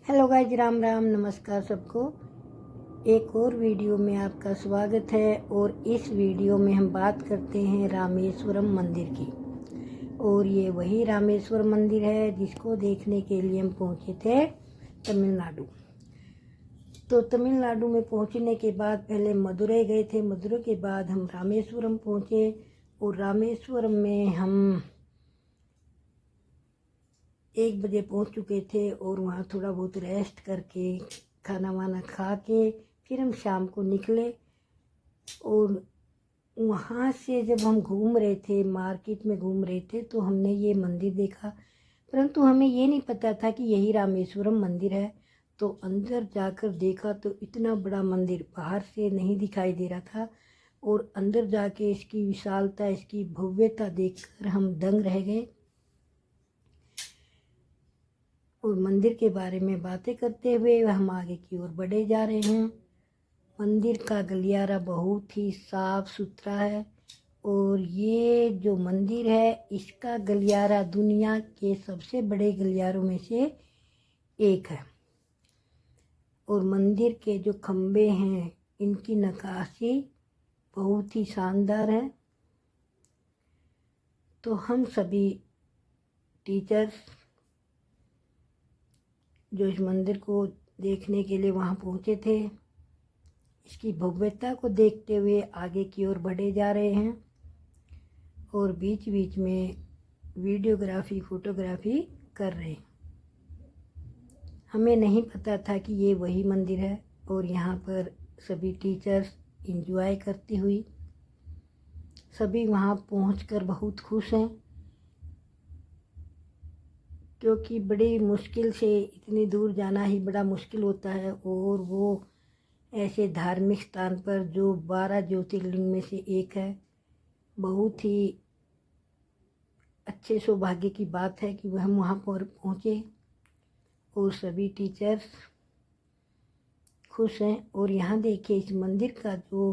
Hello guys, Ram Ram, नमस्कार सबको। एक और वीडियो में आपका स्वागत है। और इस वीडियो में हम बात करते हैं रामेश्वरम मंदिर की। और ये वही रामेश्वरम मंदिर है जिसको देखने के लिए हम पहुंचे थे तमिलनाडु। तो तमिलनाडु में पहुंचने के बाद पहले मदुरई गए थे। मदुरई के बाद हम रामेश्वरम पहुंचे और रामेश्वरम में हम 1 बजे पहुंच चुके थे। और वहाँ थोड़ा बहुत रेस्ट करके खाना वाना खा के फिर हम शाम को निकले। और वहाँ से जब हम घूम रहे थे, मार्केट में घूम रहे थे, तो हमने ये मंदिर देखा, परंतु हमें ये नहीं पता था कि यही रामेश्वरम मंदिर है। तो अंदर जाकर देखा तो इतना बड़ा मंदिर बाहर से नहीं दिखाई दे रहा था, और अंदर जाके इसकी विशालता, इसकी भव्यता देखकर हम दंग रह गए। और मंदिर के बारे में बातें करते हुए हम आगे की ओर बढ़े जा रहे हैं। मंदिर का गलियारा बहुत ही साफ सुथरा है। और ये जो मंदिर है, इसका गलियारा दुनिया के सबसे बड़े गलियारों में से एक है। और मंदिर के जो खम्भे हैं, इनकी नक्काशी बहुत ही शानदार है। तो हम सभी टीचर्स जो इस मंदिर को देखने के लिए वहाँ पहुँचे थे, इसकी भव्यता को देखते हुए आगे की ओर बढ़े जा रहे हैं। और बीच बीच में वीडियोग्राफी, फोटोग्राफी कर रहे हैं। हमें नहीं पता था कि ये वही मंदिर है। और यहाँ पर सभी टीचर्स एंजॉय करती हुई सभी वहाँ पहुँचकर बहुत खुश हैं, क्योंकि बड़ी मुश्किल से इतनी दूर जाना ही बड़ा मुश्किल होता है। और वो ऐसे धार्मिक स्थान पर जो 12 ज्योतिर्लिंग में से एक है, बहुत ही अच्छे सौभाग्य की बात है कि हम वहाँ पर पहुँचे। और सभी टीचर्स खुश हैं। और यहाँ देखिए, इस मंदिर का जो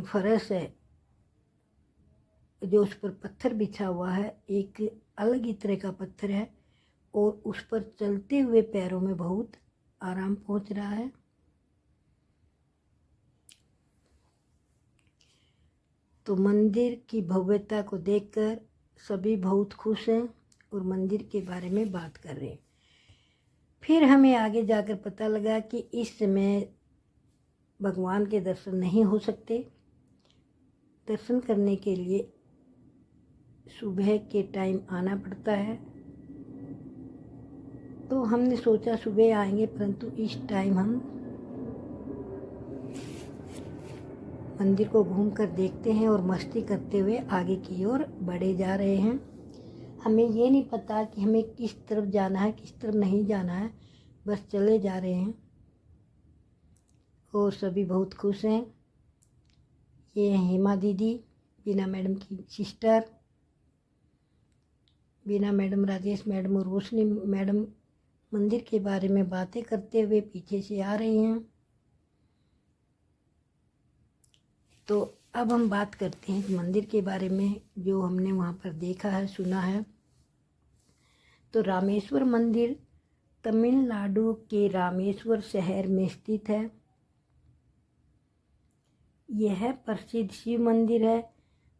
फर्श है, जो उस पर पत्थर बिछा हुआ है, एक अलग ही तरह का पत्थर है। और उस पर चलते हुए पैरों में बहुत आराम पहुंच रहा है। तो मंदिर की भव्यता को देखकर सभी बहुत खुश हैं और मंदिर के बारे में बात कर रहे हैं। फिर हमें आगे जाकर पता लगा कि इस समय भगवान के दर्शन नहीं हो सकते। दर्शन करने के लिए सुबह के टाइम आना पड़ता है। तो हमने सोचा सुबह आएंगे, परंतु इस टाइम हम मंदिर को घूमकर देखते हैं और मस्ती करते हुए आगे की ओर बढ़े जा रहे हैं। हमें ये नहीं पता कि हमें किस तरफ जाना है, किस तरफ नहीं जाना है, बस चले जा रहे हैं। और सभी बहुत खुश हैं। ये हैं हेमा दीदी, बीना मैडम की सिस्टर। बीना मैडम, राजेश मैडम और रोशनी मैडम मंदिर के बारे में बातें करते हुए पीछे से आ रही हैं। तो अब हम बात करते हैं मंदिर के बारे में, जो हमने वहाँ पर देखा है, सुना है। तो रामेश्वर मंदिर तमिलनाडु के रामेश्वर शहर में स्थित है। यह प्रसिद्ध शिव मंदिर है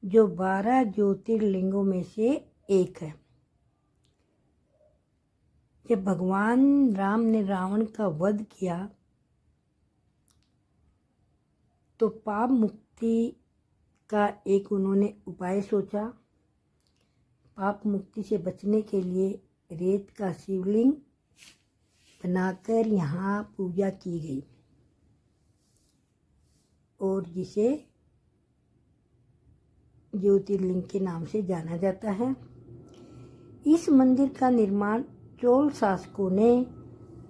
जो 12 ज्योतिर्लिंगों में से एक है। जब भगवान राम ने रावण का वध किया तो पाप मुक्ति का एक उन्होंने उपाय सोचा। पाप मुक्ति से बचने के लिए रेत का शिवलिंग बनाकर यहाँ पूजा की गई, और जिसे ज्योतिर्लिंग के नाम से जाना जाता है। इस मंदिर का निर्माण चोल शासकों ने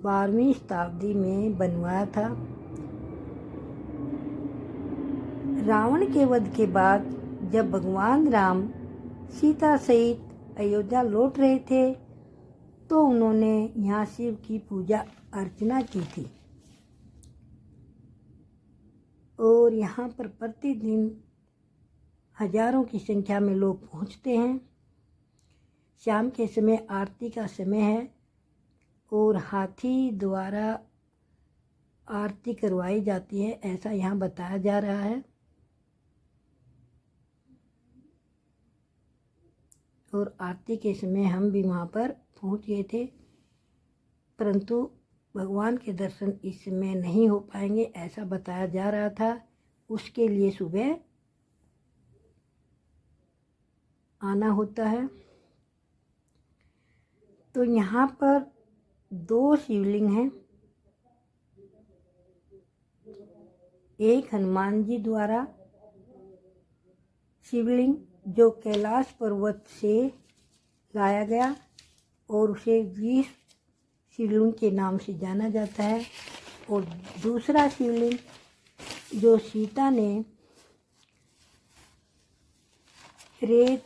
12वीं शताब्दी में बनवाया था। रावण के वध के बाद जब भगवान राम सीता सहित अयोध्या लौट रहे थे, तो उन्होंने यहाँ शिव की पूजा अर्चना की थी। और यहाँ पर प्रतिदिन हजारों की संख्या में लोग पहुँचते हैं। शाम के समय आरती का समय है और हाथी द्वारा आरती करवाई जाती है, ऐसा यहाँ बताया जा रहा है। और आरती के समय हम भी वहाँ पर पहुँच गए थे, परंतु भगवान के दर्शन इस समय नहीं हो पाएंगे, ऐसा बताया जा रहा था। उसके लिए सुबह आना होता है। तो यहाँ पर 2 शिवलिंग हैं, एक हनुमान जी द्वारा शिवलिंग जो कैलाश पर्वत से लाया गया और उसे 20 शिवलिंग के नाम से जाना जाता है, और दूसरा शिवलिंग जो सीता ने रेत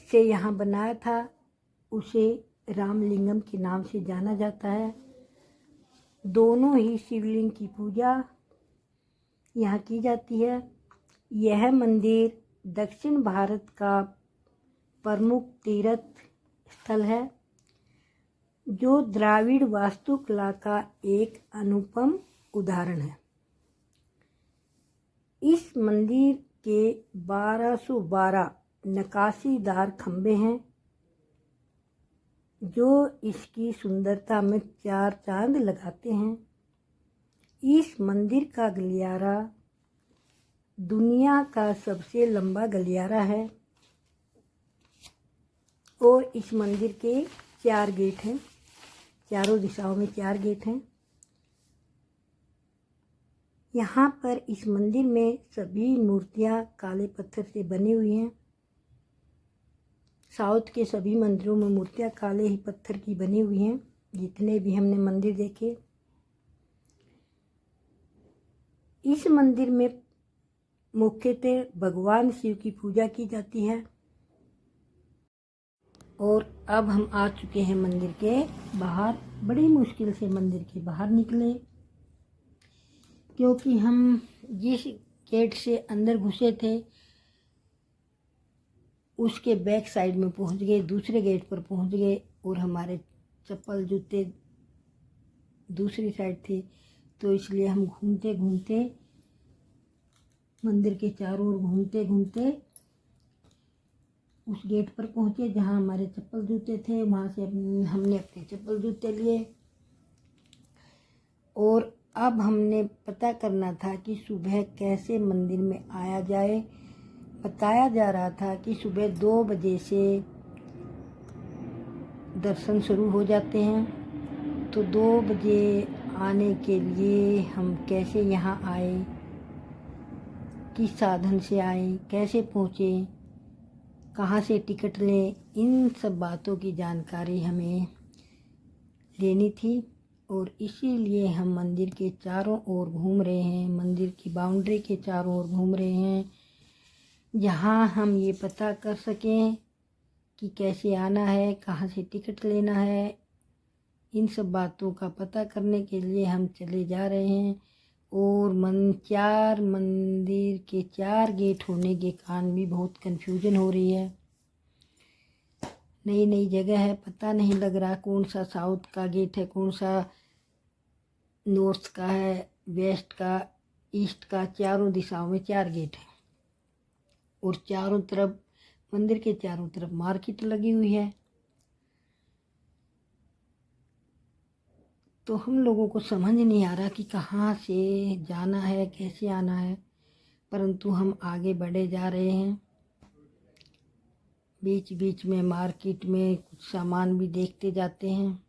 से यहाँ बनाया था, उसे रामलिंगम के नाम से जाना जाता है। दोनों ही शिवलिंग की पूजा यहाँ की जाती है। यह मंदिर दक्षिण भारत का प्रमुख तीर्थ स्थल है, जो द्राविड़ वास्तुकला का एक अनुपम उदाहरण है। इस मंदिर के 1212 नक्काशीदार खंभे हैं, जो इसकी सुंदरता में 4 चांद लगाते हैं। इस मंदिर का गलियारा दुनिया का सबसे लंबा गलियारा है, और इस मंदिर के 4 गेट हैं, चारों दिशाओं में 4 गेट हैं। यहाँ पर इस मंदिर में सभी मूर्तियाँ काले पत्थर से बनी हुई हैं। साउथ के सभी मंदिरों में मूर्तियाँ काले ही पत्थर की बनी हुई हैं, जितने भी हमने मंदिर देखे। इस मंदिर में मुख्यतः भगवान शिव की पूजा की जाती है। और अब हम आ चुके हैं मंदिर के बाहर। बड़ी मुश्किल से मंदिर के बाहर निकले, क्योंकि हम जिस गेट से अंदर घुसे थे उसके बैक साइड में पहुंच गए, दूसरे गेट पर पहुंच गए, और हमारे चप्पल जूते दूसरी साइड थे। तो इसलिए हम घूमते घूमते मंदिर के चारों ओर घूमते घूमते उस गेट पर पहुंचे जहां हमारे चप्पल जूते थे। वहां से हमने अपने चप्पल जूते लिए, और अब हमने पता करना था कि सुबह कैसे मंदिर में आया जाए। बताया जा रहा था कि सुबह 2 बजे से दर्शन शुरू हो जाते हैं। तो 2 बजे आने के लिए हम कैसे यहाँ आए, किस साधन से आए, कैसे पहुँचे, कहाँ से टिकट लें, इन सब बातों की जानकारी हमें लेनी थी। और इसीलिए हम मंदिर के चारों ओर घूम रहे हैं, मंदिर की बाउंड्री के चारों ओर घूम रहे हैं, जहाँ हम ये पता कर सकें कि कैसे आना है, कहाँ से टिकट लेना है। इन सब बातों का पता करने के लिए हम चले जा रहे हैं। और मंदिर के 4 गेट होने के कारण भी बहुत कन्फ्यूजन हो रही है। नई नई जगह है, पता नहीं लग रहा कौन सा साउथ का गेट है, कौन सा नॉर्थ का है, वेस्ट का, ईस्ट का। चारों दिशाओं में 4 गेट हैं, और चारों तरफ मंदिर के चारों तरफ मार्केट लगी हुई है। तो हम लोगों को समझ नहीं आ रहा कि कहाँ से जाना है, कैसे आना है, परंतु हम आगे बढ़े जा रहे हैं। बीच बीच में मार्केट में कुछ सामान भी देखते जाते हैं।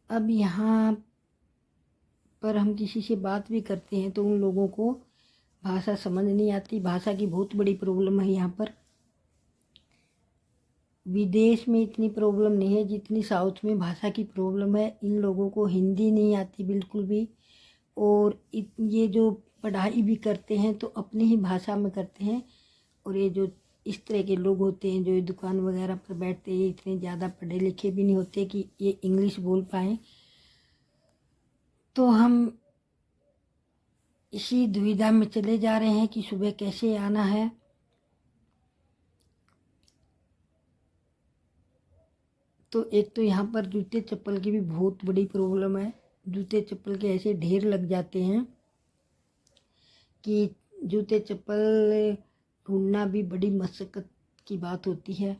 अब यहाँ पर हम किसी से बात भी करते हैं तो उन लोगों को भाषा समझ नहीं आती। भाषा की बहुत बड़ी प्रॉब्लम है यहाँ पर। विदेश में इतनी प्रॉब्लम नहीं है जितनी साउथ में भाषा की प्रॉब्लम है। इन लोगों को हिंदी नहीं आती बिल्कुल भी, और ये जो पढ़ाई भी करते हैं तो अपनी ही भाषा में करते हैं। और ये जो इस तरह के लोग होते हैं जो ये दुकान वगैरह पर बैठते हैं, ये इतने ज़्यादा पढ़े लिखे भी नहीं होते कि ये इंग्लिश बोल पाएँ। तो हम इसी दुविधा में चले जा रहे हैं कि सुबह कैसे आना है। तो एक तो यहाँ पर जूते चप्पल की भी बहुत बड़ी प्रॉब्लम है। जूते चप्पल के ऐसे ढेर लग जाते हैं कि जूते चप्पल ढूंढना भी बड़ी मशक्क़त की बात होती है।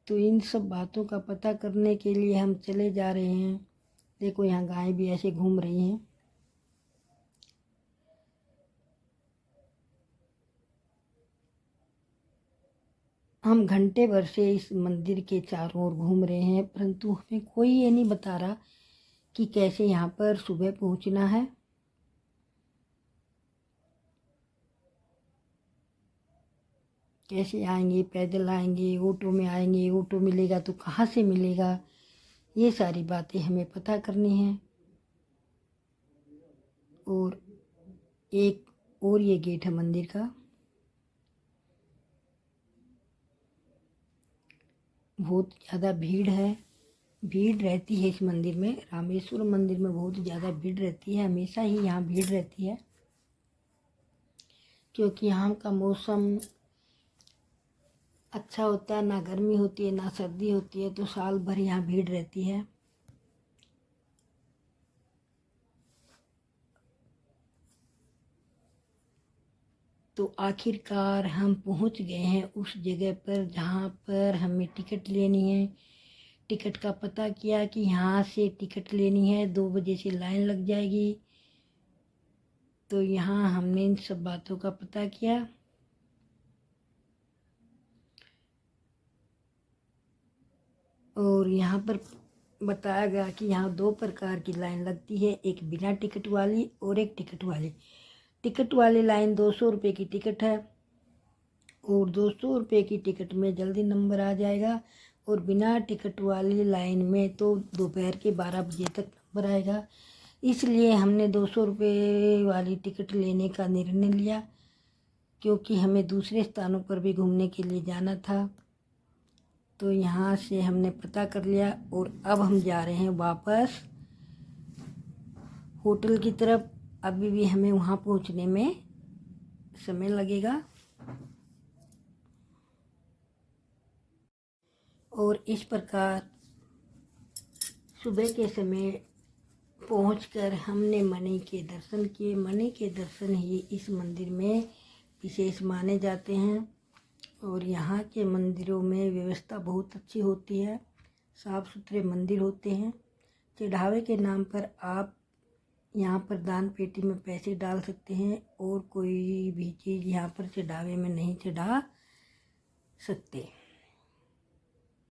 तो इन सब बातों का पता करने के लिए हम चले जा रहे हैं। देखो यहाँ गाय भी ऐसे घूम रही हैं। हम घंटे भर से इस मंदिर के चारों ओर घूम रहे हैं, परंतु हमें कोई ये नहीं बता रहा कि कैसे यहाँ पर सुबह पहुँचना है। कैसे आएंगे, पैदल आएंगे, ऑटो में आएंगे, ऑटो मिलेगा तो कहाँ से मिलेगा, ये सारी बातें हमें पता करनी है। और एक और ये गेट है मंदिर का। बहुत ज़्यादा भीड़ है, भीड़ रहती है इस मंदिर में। रामेश्वर मंदिर में बहुत ज़्यादा भीड़ रहती है, हमेशा ही यहाँ भीड़ रहती है, क्योंकि यहाँ का मौसम अच्छा होता है, ना गर्मी होती है ना सर्दी होती है, तो साल भर यहाँ भीड़ रहती है। तो आखिरकार हम पहुँच गए हैं उस जगह पर जहाँ पर हमें टिकट लेनी है। टिकट का पता किया कि यहाँ से टिकट लेनी है, 2 बजे से लाइन लग जाएगी। तो यहाँ हमने इन सब बातों का पता किया और यहाँ पर बताया गया कि यहाँ 2 प्रकार की लाइन लगती है, एक बिना टिकट वाली और एक टिकट वाली। टिकट वाली लाइन 200 रुपये की टिकट है और 200 रुपये की टिकट में जल्दी नंबर आ जाएगा, और बिना टिकट वाली लाइन में तो दोपहर के 12 बजे तक नंबर आएगा। इसलिए हमने 200 रुपये वाली टिकट लेने का निर्णय लिया, क्योंकि हमें दूसरे स्थानों पर भी घूमने के लिए जाना था। तो यहाँ से हमने पता कर लिया और अब हम जा रहे हैं वापस होटल की तरफ। अभी भी हमें वहाँ पहुँचने में समय लगेगा। और इस प्रकार सुबह के समय पहुंचकर हमने मणि के दर्शन किए। मणि के दर्शन ही इस मंदिर में विशेष माने जाते हैं और यहाँ के मंदिरों में व्यवस्था बहुत अच्छी होती है, साफ सुथरे मंदिर होते हैं। चढ़ावे के नाम पर आप यहाँ पर दान पेटी में पैसे डाल सकते हैं और कोई भी चीज़ यहाँ पर चढ़ावे में नहीं चढ़ा सकते।